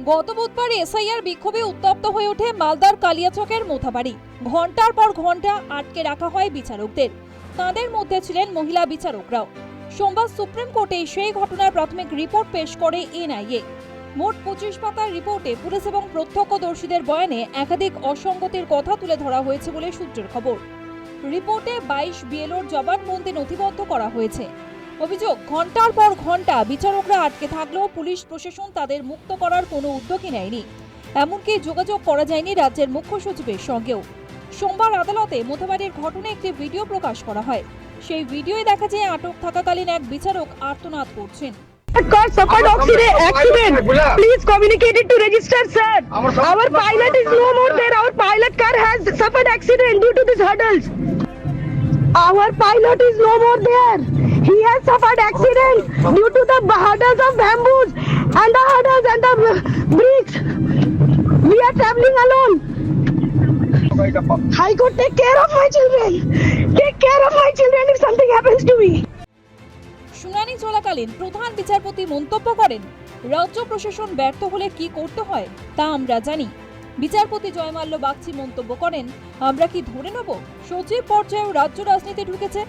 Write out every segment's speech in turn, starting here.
গত বুধবার এসআইআর বিক্ষোভে উত্তপ্ত হয়ে ওঠে মালদার কালিয়াচকের মোথাবাড়ি। ঘন্টার পর ঘন্টা আটকে রাখা হয় বিচারকদের। তাদের মধ্যে ছিলেন মহিলা বিচারকরাও। সোমবার সুপ্রিম কোর্টে সেই ঘটনার প্রাথমিক রিপোর্ট পেশ করে এনআইএ। মোট 25 পাতার রিপোর্টে পুলিশ এবং প্রত্যক্ষদর্শীদের বয়ানে একাধিক অসঙ্গতির কথা তুলে ধরা হয়েছে বলে সূত্রের খবর। রিপোর্টে 22 বিএলওর জবানবন্দি নথিবদ্ধ করা হয়েছে। অভিযোগ, ঘন্টার পর ঘন্টা বিচারকরা আটকে থাকলেও পুলিশ প্রশাসন তাদের মুক্ত করার কোনো উদ্যোগই নেয়নি। এমনকি যোগাযোগ করা যায়নি রাজ্যের মুখ্য সচিবের সঙ্গেও। সোমবার আদালতে মোথাবাড়ির ঘটনায় একটি ভিডিও প্রকাশ করা হয়। সেই ভিডিওয় দেখা যায় আটক থাকাকালীন এক বিচারক আর্তনাদ করছেন। Car suffered accident. Please communicate it to register, sir. Our pilot is no more there. Our pilot car has suffered accident due to these hurdles. Our pilot is no more there. He has suffered accident due to the hurdles of bamboos and the hurdles and the bricks. We are traveling alone. High Court, take care of my children. Take care of my children if something happens to me. শুনানি চলাকালীন প্রধান বিচারপতি মন্তব্য করেন, রাজ্য প্রশাসন ব্যর্থ হলে কি করতে হয় তা আমরা জানি। বিচারপতি জয়মাল্য বাগচি মন্তব্য করেন, আমরা কি ধরে নেব সচিব পর্যায়েও রাজ্য রাজনীতি ঢুকেছে?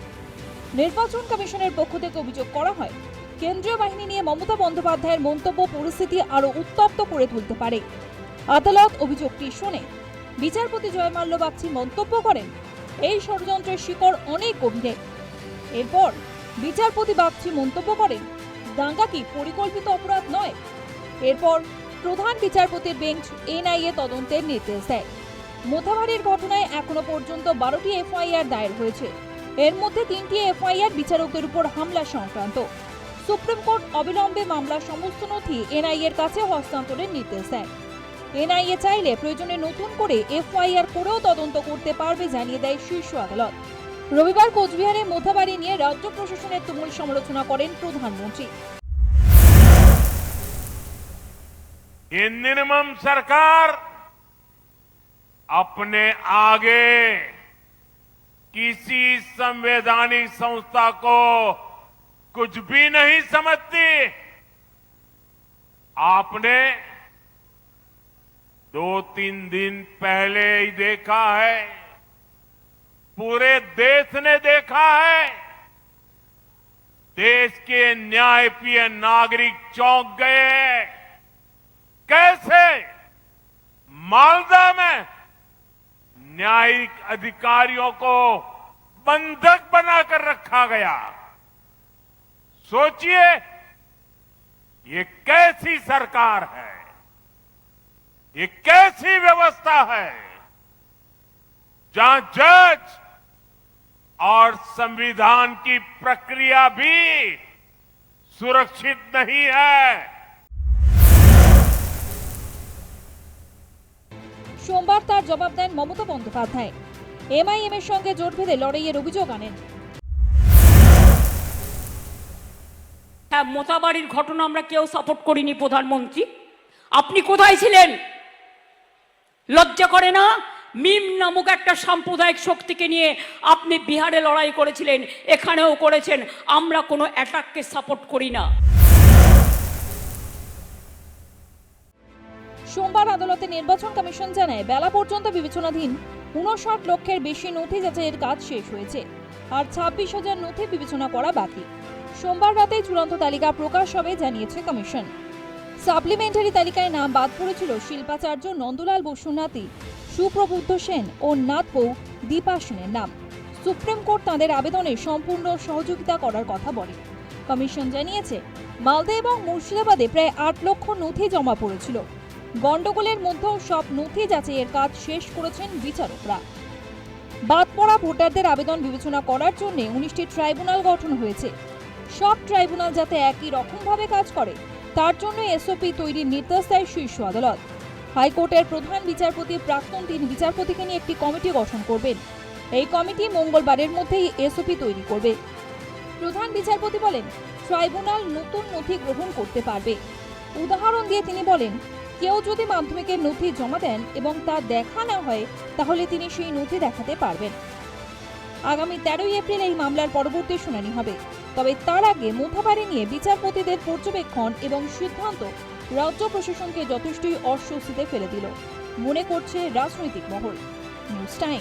নির্বাচন কমিশনের পক্ষ থেকে অভিযোগ করা হয়, কেন্দ্রীয় বাহিনী নিয়ে মমতা বন্দ্যোপাধ্যায়ের মন্তব্য পরিস্থিতি আরো উত্তপ্ত করে তুলতে পারে। আদালত অভিযোগটি শোনে। বিচারপতি জয়মাল্য বাগচি মন্তব্য করেন, এই ষড়যন্ত্রের শিকড় অনেক গভীরে। এরপর বিচারপতি বাগচি মন্তব্য করেন, দাঙ্গা কি পরিকল্পিত অপরাধ নয়? এরপর প্রধান বিচারপতির বেঞ্চ এনআইএ তদন্তের নির্দেশ দেয়। মোথাবাড়ির ঘটনায় এখনো পর্যন্ত 12টি এফআইআর দায়ের হয়েছে। এর মধ্যে 3টি এফআইআর বিচারকদের উপর হামলা সংক্রান্ত। সুপ্রিম কোর্ট অবিলম্বে মামলার সমস্ত নথি এনআইএর কাছে হস্তান্তরের নির্দেশ দেয়। এনআইএ চাইলে প্রয়োজনে নতুন করে এফআইআর করেও তদন্ত করতে পারবে জানিয়ে দেয় শীর্ষ আদালত। রবিবার কোচবিহারে মোথাবাড়ি নিয়ে রাজ্য প্রশাসনের তুমুল সমালোচনা করেন প্রধানমন্ত্রী। ये निर्मम सरकार अपने आगे किसी संवैधानिक संस्था को कुछ भी नहीं समझती। आपने 2-3 दिन पहले ही देखा है, पूरे देश ने देखा है, देश के न्यायप्रिय नागरिक चौंक गए। कैसे मालदा में न्यायिक अधिकारियों को बंधक बनाकर रखा गया। सोचिए, ये कैसी सरकार है, ये कैसी व्यवस्था है जहां जज और संविधान की प्रक्रिया भी सुरक्षित नहीं है। সোমবার তার জবাব দেন মমতা বন্দ্যোপাধ্যায়। এমআইএম এর সঙ্গে জোট বেঁধে লড়াইয়ের অভিযোগ আনেন। হ্যাঁ, মোথাবাড়ির ঘটনা আমরা কেউ সাপোর্ট করিনি। প্রধানমন্ত্রী, আপনি কোথায় ছিলেন? লজ্জা করে না? মিম নামক একটা সাম্প্রদায়িক শক্তিকে নিয়ে আপনি বিহারে লড়াই করেছিলেন, এখানেও করেছেন। আমরা কোনো অ্যাটাককে সাপোর্ট করি না। সোমবার আদালতে নির্বাচন কমিশন জানায়, বেলা পর্যন্ত বিবেচনাধীন 59 লক্ষের বেশি নথি যাচাইয়ের কাজ শেষ হয়েছে, আর 26,000 নথি বিবেচনা করা বাকি। সোমবার রাতে চূড়ান্ত তালিকা প্রকাশ হবে জানিয়েছে কমিশন। সাপ্লিমেন্টারি তালিকায় নাম বাদ পড়েছিল শিল্পাচার্য নন্দলাল বসুর নাতি সুপ্রবুদ্ধ সেন ও নাতবউ দীপা সেনের নাম। সুপ্রিম কোর্ট তাঁদের আবেদনে সম্পূর্ণ সহযোগিতা করার কথা বলে। কমিশন জানিয়েছে, মালদা এবং মুর্শিদাবাদে প্রায় 8 লক্ষ নথি জমা পড়েছিল। গন্ডগোলের মধ্যেও সব নথি যাচাইয়ের কাজ শেষ করেছেন বিচারকরা। বাদ পড়া ভোটারদের আবেদন বিবেচনা করার জন্য 19টি ট্রাইব্যুনাল গঠন হয়েছে। সব ট্রাইব্যুনাল যাতে একই রকমভাবে কাজ করে তার জন্য এসওপি তৈরির নির্দেশ দেয় শীর্ষ আদালত। হাইকোর্টের প্রধান বিচারপতি প্রাক্তন 3 বিচারপতিকে নিয়ে একটি কমিটি গঠন করবেন। এই কমিটি মঙ্গলবারের মধ্যেই এসওপি তৈরি করবে। প্রধান বিচারপতি বলেন, ট্রাইব্যুনাল নতুন নথি গ্রহণ করতে পারবে। উদাহরণ দিয়ে তিনি বলেন, কেউ যদি মাধ্যমিকের নথি জমা দেন এবং তা দেখা না হয় তাহলে তিনি সেই নথি দেখাতে পারবেন। আগামী 13 এপ্রিল এই মামলার পরবর্তী শুনানি হবে। তবে তার আগে মোথাবাড়ি নিয়ে বিচারপতিদের পর্যবেক্ষণ এবং সিদ্ধান্ত রাজ্য প্রশাসনকে যথেষ্টই অস্বস্তিতে ফেলে দিল মনে করছে রাজনৈতিক মহল। News time.